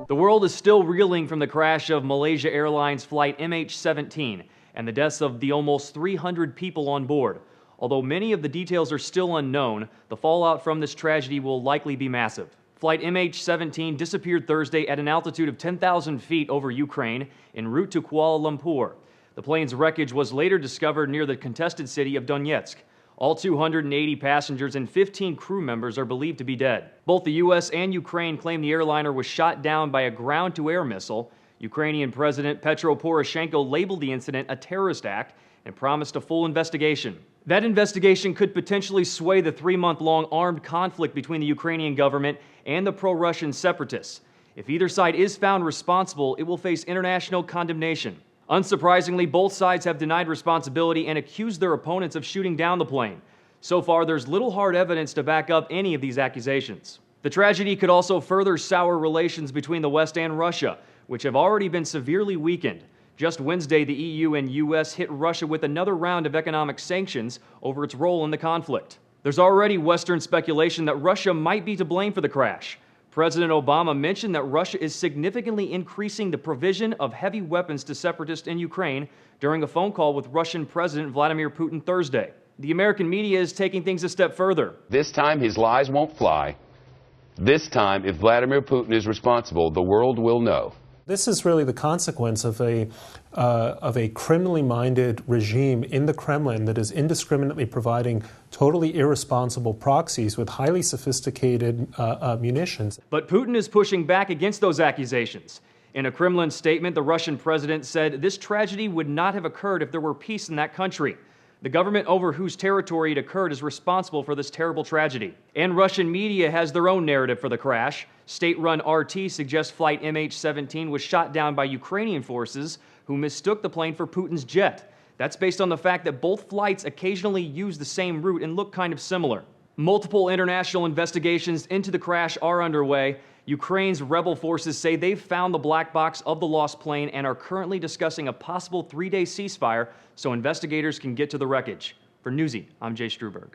The world is still reeling from the crash of Malaysia Airlines flight MH17 and the deaths of the almost 300 people on board. Although many of the details are still unknown, the fallout from this tragedy will likely be massive. Flight MH17 disappeared Thursday at an altitude of 10,000 feet over Ukraine en route to Kuala Lumpur. The plane's wreckage was later discovered near the contested city of Donetsk. All 280 passengers and 15 crew members are believed to be dead. Both the U.S. and Ukraine claim the airliner was shot down by a ground-to-air missile. Ukrainian President Petro Poroshenko labeled the incident a terrorist act and promised a full investigation. That investigation could potentially sway the 3-month-long armed conflict between the Ukrainian government and the pro-Russian separatists. If either side is found responsible, it will face international condemnation. Unsurprisingly, both sides have denied responsibility and accused their opponents of shooting down the plane. So far, there's little hard evidence to back up any of these accusations. The tragedy could also further sour relations between the West and Russia, which have already been severely weakened. Just Wednesday, the EU and US hit Russia with another round of economic sanctions over its role in the conflict. There's already Western speculation that Russia might be to blame for the crash. President Obama mentioned that Russia is significantly increasing the provision of heavy weapons to separatists in Ukraine during a phone call with Russian President Vladimir Putin Thursday. The American media is taking things a step further. This time his lies won't fly. This time, if Vladimir Putin is responsible, the world will know. This is really the consequence of a criminally minded regime in the Kremlin that is indiscriminately providing totally irresponsible proxies with highly sophisticated munitions. But Putin is pushing back against those accusations. In a Kremlin statement, the Russian president said this tragedy would not have occurred if there were peace in that country. The government over whose territory it occurred is responsible for this terrible tragedy. And Russian media has their own narrative for the crash. State-run RT suggests flight MH17 was shot down by Ukrainian forces who mistook the plane for Putin's jet. That's based on the fact that both flights occasionally use the same route and look kind of similar. Multiple international investigations into the crash are underway. Ukraine's rebel forces say they've found the black box of the lost plane and are currently discussing a possible 3-day ceasefire so investigators can get to the wreckage. For Newsy, I'm Jay Struberg.